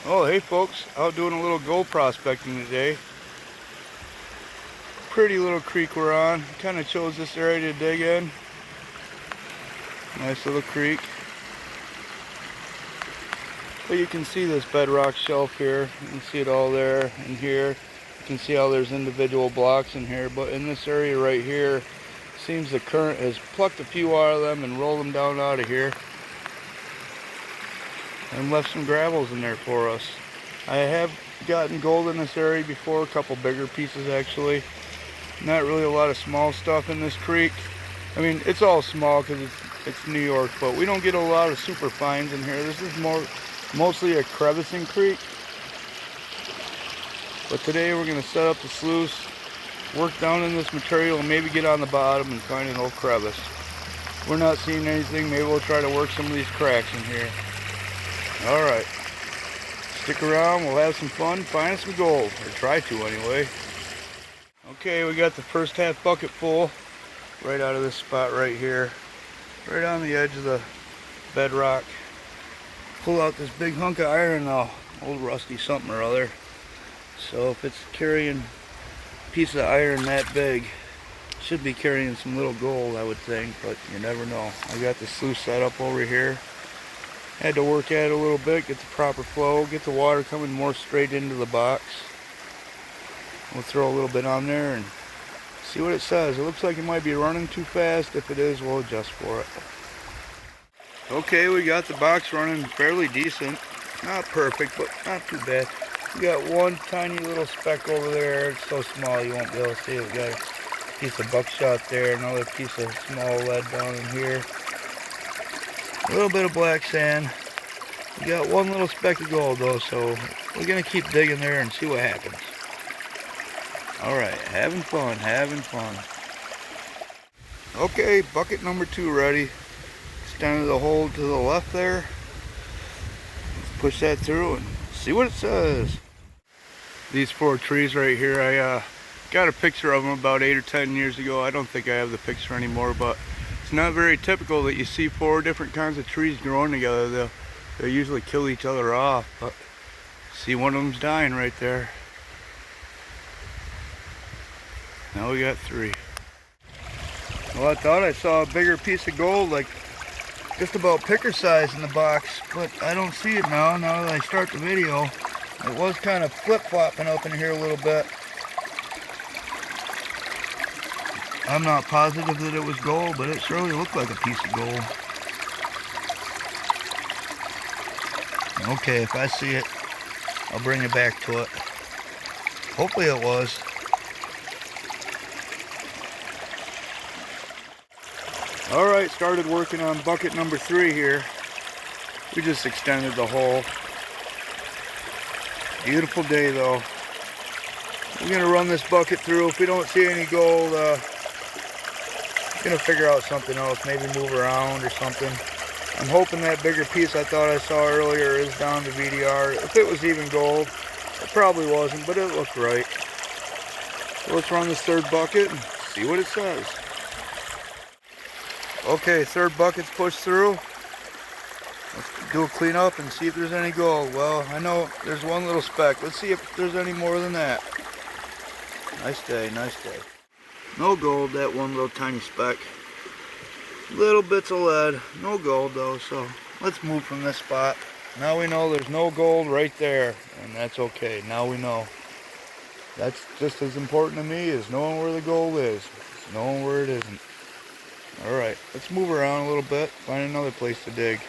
Oh, hey folks, out doing a little gold prospecting today. Pretty little creek we're on. Kind of chose this area to dig in. Nice little creek. But you can see this bedrock shelf here. You can see it all there and here. You can see how there's individual blocks in here. But in this area right here, seems the current has plucked a few out of them and rolled them down out of here. And left some gravels in there for us. I have gotten gold in this area before, a couple bigger pieces actually. Not really a lot of small stuff in this creek. I mean, it's all small because it's New York, but we don't get a lot of super fines in here. This is mostly a crevicing creek. But today we're going to set up the sluice, work down in this material, and maybe get on the bottom and find an old crevice. We're not seeing anything. Maybe we'll try to work some of these cracks in here. Alright, stick around, we'll have some fun, find some gold, or try to anyway. Okay, we got the first half bucket full, right out of this spot right here, right on the edge of the bedrock. Pull out this big hunk of iron now, old rusty something or other. So if it's carrying a piece of iron that big, it should be carrying some little gold, I would think, but you never know. I got the sluice set up over here. Had to work at it a little bit, get the proper flow, get the water coming more straight into the box. We'll throw a little bit on there and see what it says. It looks like it might be running too fast. If it is, we'll adjust for it. Okay, we got the box running fairly decent. Not perfect, but not too bad. We got one tiny little speck over there. It's so small you won't be able to see it. We got a piece of buckshot there, another piece of small lead down in here. A little bit of black sand. We got one little speck of gold though, so we're gonna keep digging there and see what happens. Alright, having fun, having fun. Okay, bucket number 2 ready. Extended the hole to the left there. Let's push that through and see what it says. These 4 trees right here, I got a picture of them about 8 or 10 years ago. I don't think I have the picture anymore, but it's not very typical that you see 4 different kinds of trees growing together. They'll usually kill each other off, but see, one of them's dying right there. Now we got 3. Well, I thought I saw a bigger piece of gold, like just about picker size in the box, but I don't see it now that I start the video. It was kind of flip-flopping up in here a little bit. I'm not positive that it was gold, but it surely looked like a piece of gold. Okay, if I see it, I'll bring it back to it. Hopefully it was. Alright, started working on bucket number 3 here. We just extended the hole. Beautiful day though. We're going to run this bucket through. If we don't see any gold, gonna figure out something else, maybe move around or something. I'm hoping that bigger piece I thought I saw earlier is down to VDR. If it was even gold, it probably wasn't, but it looked right. So let's run this 3rd bucket and see what it says. Okay, 3rd bucket's pushed through. Let's do a cleanup and see if there's any gold. Well, I know there's one little speck. Let's see if there's any more than that. Nice day, nice day. No gold, that one little tiny speck. Little bits of lead, no gold though, so let's move from this spot. Now we know there's no gold right there, and that's okay, now we know. That's just as important to me as knowing where the gold is, knowing where it isn't. Alright, let's move around a little bit, find another place to dig.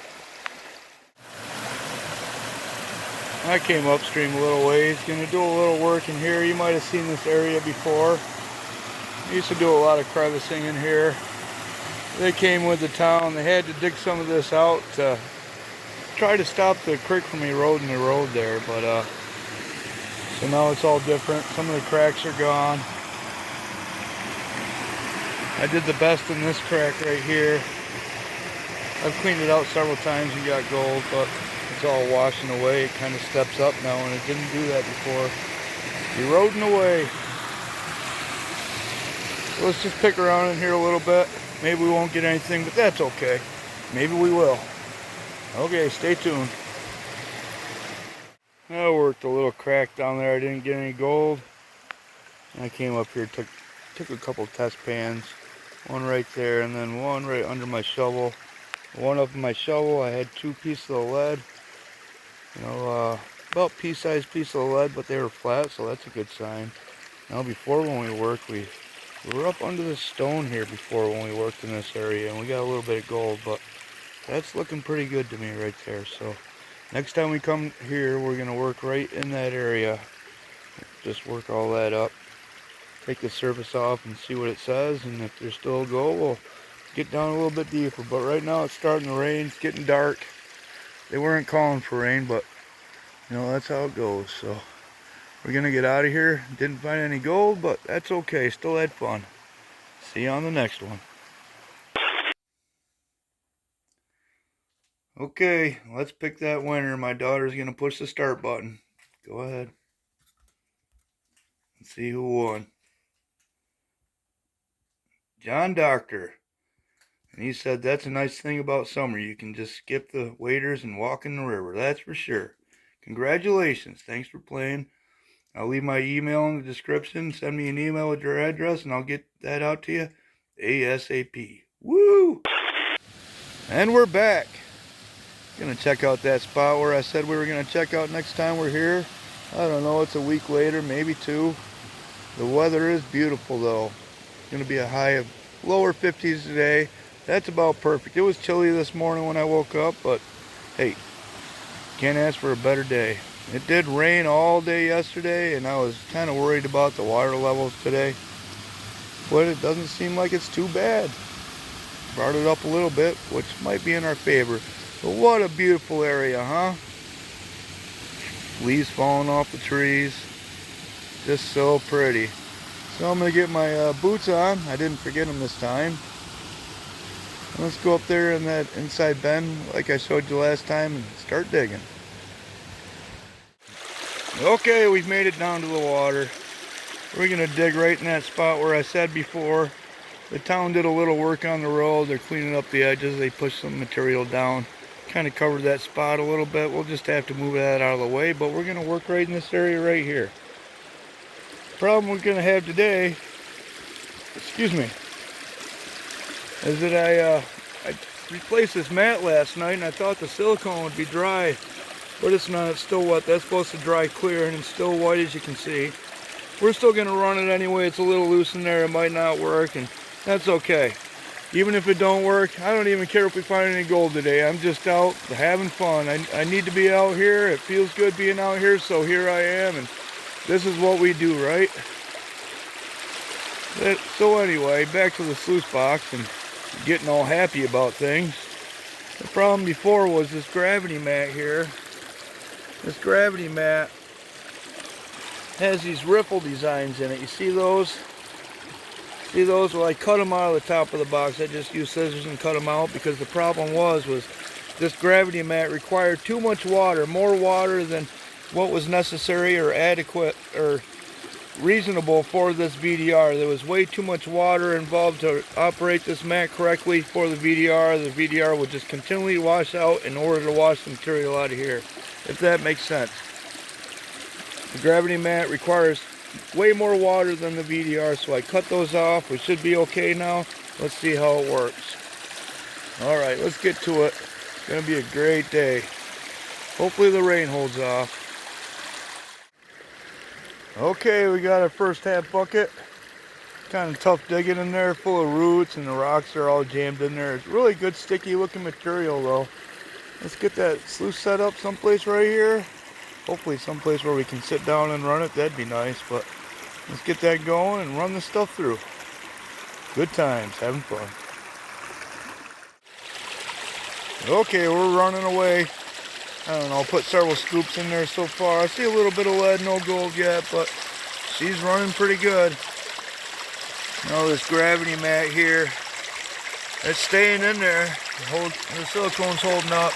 I came upstream a little ways, gonna do a little work in here. You might have seen this area before. I used to do a lot of crevicing in here. They came with the town. They had to dig some of this out to try to stop the creek from eroding the road there. But so now it's all different. Some of the cracks are gone. I did the best in this crack right here. I've cleaned it out several times and got gold, but it's all washing away. It kind of steps up now, and it didn't do that before. Eroding away. So let's just pick around in here a little bit. Maybe we won't get anything, but that's okay. Maybe we will. Okay, stay tuned. I worked a little crack down there. I didn't get any gold. I came up here, took a couple test pans. One right there, and then one right under my shovel. One up in my shovel, I had 2 pieces of lead. You know, about pea-sized piece of lead, but they were flat, so that's a good sign. Now before when we worked, we were up under the stone here before when we worked in this area, and we got a little bit of gold, but that's looking pretty good to me right there. So next time we come here, we're gonna work right in that area. Just work all that up. Take the surface off and see what it says, and if there's still gold, we'll get down a little bit deeper. But right now it's starting to rain, it's getting dark. They weren't calling for rain, but you know, that's how it goes. So we're gonna get out of here. Didn't find any gold, but that's okay, still had fun. See you on the next one. Okay, let's pick that winner. My daughter's gonna push the start button. Go ahead. Let's see who won. John Doctor. And he said that's a nice thing about summer. You can just skip the waders and walk in the river. That's for sure. Congratulations. Thanks for playing. I'll leave my email in the description. Send me an email with your address and I'll get that out to you ASAP. Woo! And we're back. Gonna check out that spot where I said we were gonna check out next time we're here. I don't know, it's a week later, maybe 2. The weather is beautiful though. It's gonna be a high of lower 50s today. That's about perfect. It was chilly this morning when I woke up, but hey, can't ask for a better day. It did rain all day yesterday, and I was kind of worried about the water levels today, but it doesn't seem like it's too bad. Brought it up a little bit, which might be in our favor. But what a beautiful area, huh? Leaves falling off the trees. Just so pretty. So I'm going to get my boots on. I didn't forget them this time. Let's go up there in that inside bend like I showed you last time and start digging. Okay, we've made it down to the water. We're going to dig right in that spot where I said before. The town did a little work on the road. They're cleaning up the edges. They pushed some material down. Kind of covered that spot a little bit. We'll just have to move that out of the way, but we're going to work right in this area right here. Problem we're going to have today, excuse me, is that I replaced this mat last night and I thought the silicone would be dry, but it's not. It's still wet. That's supposed to dry clear and it's still white, as you can see. We're still going to run it anyway. It's a little loose in there. It might not work, and that's okay. Even if it don't work, I don't even care if we find any gold today. I'm just out having fun. I need to be out here. It feels good being out here, so here I am, and this is what we do, right? So anyway, back to the sluice box and getting all happy about things. The problem before was this gravity mat here. This gravity mat has these ripple designs in it. You see those? See those? Well, I cut them out of the top of the box. I just used scissors and cut them out because the problem was this gravity mat required too much water, more water than what was necessary or adequate or reasonable for this VDR. There was way too much water involved to operate this mat correctly for the VDR. The VDR would just continually wash out in order to wash the material out of here, if that makes sense. The gravity mat requires way more water than the VDR, so I cut those off. We should be okay now. Let's see how it works. Alright, let's get to it. It's going to be a great day. Hopefully the rain holds off. Okay, we got our first half bucket. Kind of tough digging in there, full of roots, and the rocks are all jammed in there. It's really good sticky looking material though. Let's get that sluice set up someplace right here. Hopefully someplace where we can sit down and run it. That'd be nice, but let's get that going and run this stuff through. Good times, having fun. Okay, we're running away. I don't know, put several scoops in there so far. I see a little bit of lead, no gold yet, but she's running pretty good. Now this gravity mat here, it's staying in there. The silicone's holding up.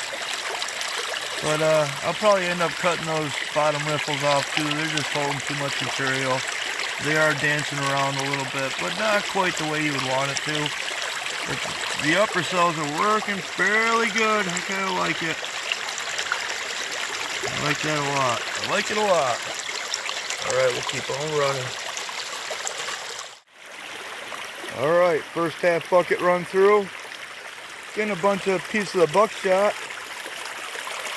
But I'll probably end up cutting those bottom riffles off too. They're just holding too much material. They are dancing around a little bit, but not quite the way you would want it to. But the upper cells are working fairly good. I kind of like it. I like that a lot. I like it a lot. Alright, we'll keep on running. Alright, first half bucket run through. Getting a bunch of pieces of buckshot.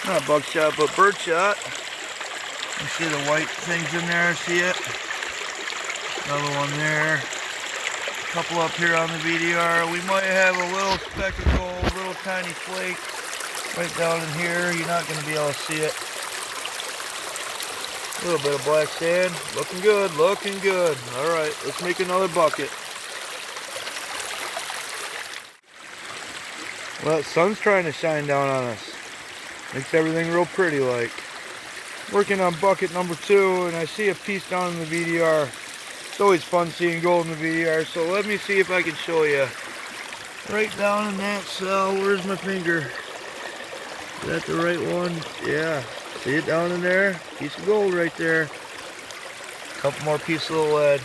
Not buckshot, but birdshot. You see the white things in there, see it? Another one there. A couple up here on the VDR. We might have a little speck of gold, little tiny flake right down in here. You're not going to be able to see it. A little bit of black sand. Looking good, looking good. Alright, let's make another bucket. Well, the sun's trying to shine down on us. Makes everything real pretty like. Working on bucket number 2, and I see a piece down in the VDR. It's always fun seeing gold in the VDR, so let me see if I can show you. Right down in that cell, where's my finger? Is that the right one? Yeah. See it down in there? Piece of gold right there. Couple more pieces of lead.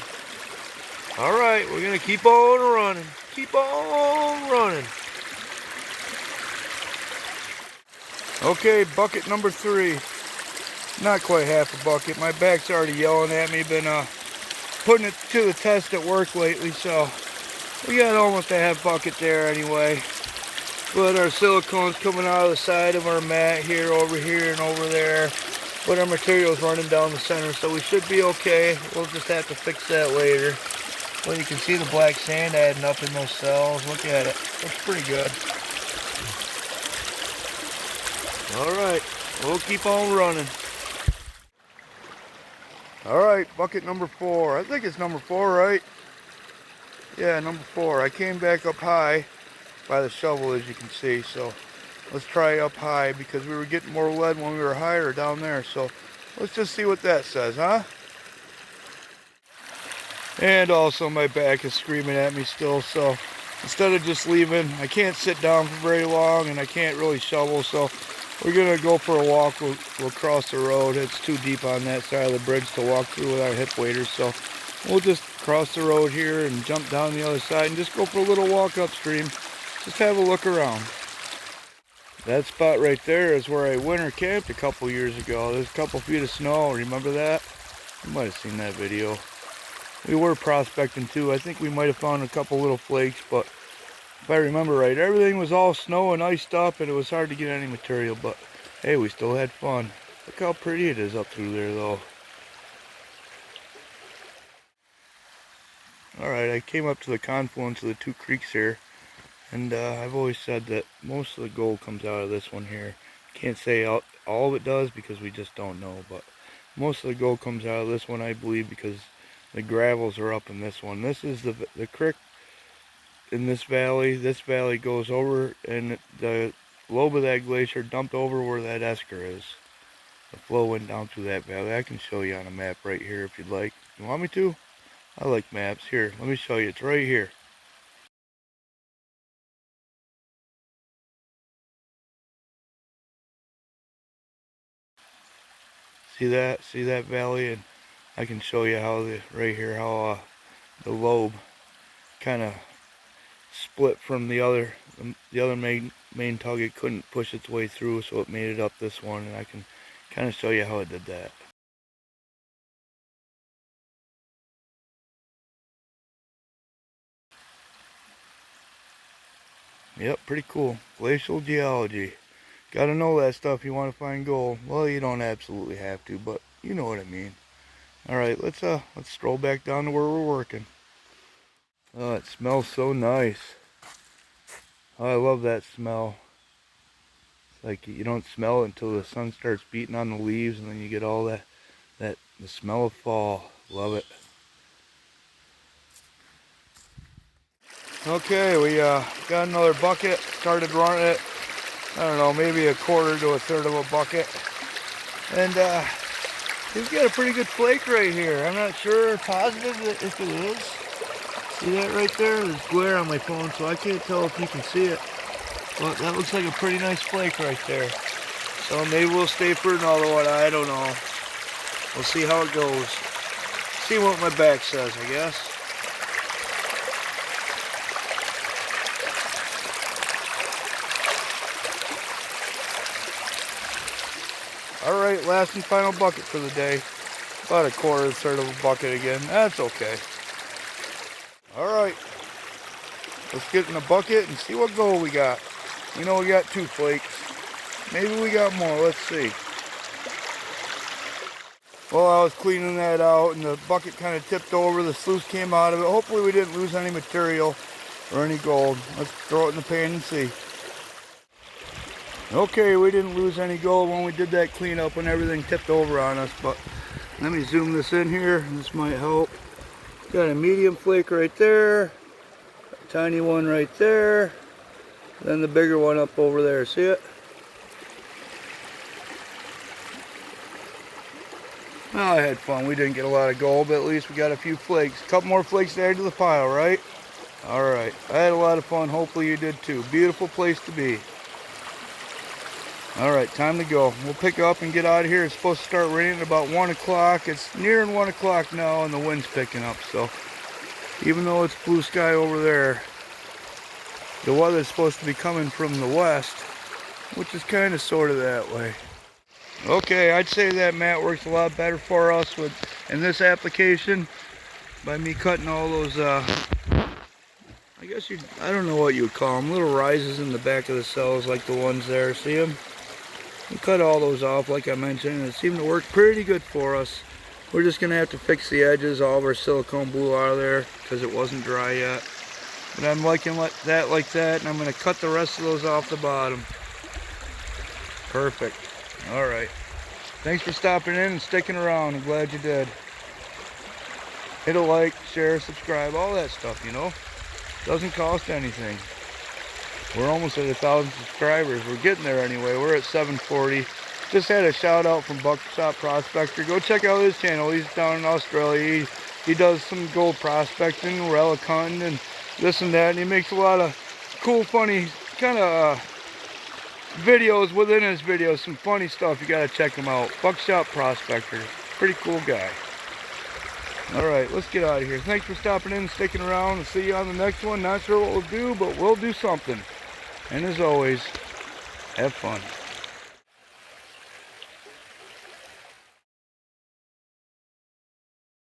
Alright, we're going to keep on running. Keep on running. Okay, bucket number 3. Not quite half a bucket. My back's already yelling at me. Been putting it to the test at work lately, so we got almost a half bucket there anyway. But our silicone's coming out of the side of our mat here, over here, and over there. But our material's running down the center, so we should be okay. We'll just have to fix that later. Well, you can see the black sand adding up in those cells. Look at it. Looks pretty good. Alright, we'll keep on running. Alright, bucket number 4. I think it's number 4, right? Yeah, number 4. I came back up high by the shovel, as you can see, so let's try up high because we were getting more lead when we were higher down there, so let's just see what that says, huh? And also my back is screaming at me still, so instead of just leaving, I can't sit down for very long and I can't really shovel, so we're gonna go for a walk. We'll cross the road. It's too deep on that side of the bridge to walk through with our hip waders, so we'll just cross the road here and jump down the other side and just go for a little walk upstream. Just have a look around. That spot right there is where I winter camped a couple years ago. There's a couple feet of snow. Remember that? You might have seen that video. We were prospecting too. I think we might have found a couple little flakes, but if I remember right, everything was all snow and iced up, and it was hard to get any material, but hey, we still had fun. Look how pretty it is up through there, though. Alright, I came up to the confluence of the 2 creeks here, and I've always said that most of the gold comes out of this one here. Can't say all of it does because we just don't know, but most of the gold comes out of this one, I believe, because the gravels are up in this one. This is the creek in this valley goes over, and the lobe of that glacier dumped over where that esker is. The flow went down through that valley. I can show you on a map right here if you'd like. You want me to? I like maps. Here, let me show you. It's right here. See that? See that valley? And I can show you how right here how the lobe kind of split from the other main tug. It couldn't push its way through, so it made it up this one, and I can kind of show you how it did that. Yep, pretty cool. Glacial geology. Gotta know that stuff if you want to find gold. Well, you don't absolutely have to, but you know what I mean. Alright, let's stroll back down to where we're working. Oh, it smells so nice. Oh, I love that smell. It's like you don't smell it until the sun starts beating on the leaves, and then you get all the smell of fall. Love it. Okay, we got another bucket. Started running it. I don't know, maybe a quarter to a third of a bucket. And he's got a pretty good flake right here. I'm not sure positive if it is. See that right there? There's glare on my phone, so I can't tell if you can see it. But that looks like a pretty nice flake right there. So maybe we'll stay for another one. I don't know. We'll see how it goes. See what my back says, I guess. Alright, last and final bucket for the day. About a quarter, third of a bucket again. That's okay. Alright. Let's get in the bucket and see what gold we got. We know we got 2 flakes. Maybe we got more. Let's see. Well, I was cleaning that out and the bucket kind of tipped over. The sluice came out of it. Hopefully we didn't lose any material or any gold. Let's throw it in the pan and see. Okay, we didn't lose any gold when we did that cleanup when everything tipped over on us, but let me zoom this in here. This might help. Got a medium flake right there, a tiny one right there, then the bigger one up over there. See it? Well, I had fun. We didn't get a lot of gold, but at least we got a few flakes. A couple more flakes to add to the pile, right? Alright, I had a lot of fun. Hopefully you did too. Beautiful place to be. Alright, time to go. We'll pick up and get out of here. It's supposed to start raining at about 1 o'clock. It's nearing 1 o'clock now and the wind's picking up. So even though it's blue sky over there, the weather's supposed to be coming from the west, which is kind of sort of that way. Okay, I'd say that mat works a lot better for us in this application by me cutting all those, I guess I don't know what you would call them, little rises in the back of the cells like the ones there, see them? We cut all those off like I mentioned and it seemed to work pretty good for us. We're just going to have to fix the edges. All of our silicone blew out of there because it wasn't dry yet. But I'm liking that like that and I'm going to cut the rest of those off the bottom. Perfect. Alright, thanks for stopping in and sticking around. I'm glad you did. Hit a like, share, subscribe, all that stuff, you know. Doesn't cost anything. We're almost at 1,000 subscribers. We're getting there anyway. We're at 740. Just had a shout out from Buckshot Prospector. Go check out his channel. He's down in Australia. He does some gold prospecting, relic hunting, and this and that. And he makes a lot of cool, funny kind of videos within his videos, some funny stuff. You gotta check him out. Buckshot Prospector, pretty cool guy. Alright, let's get out of here. Thanks for stopping in and sticking around. I'll see you on the next one. Not sure what we'll do, but we'll do something. And as always, have fun.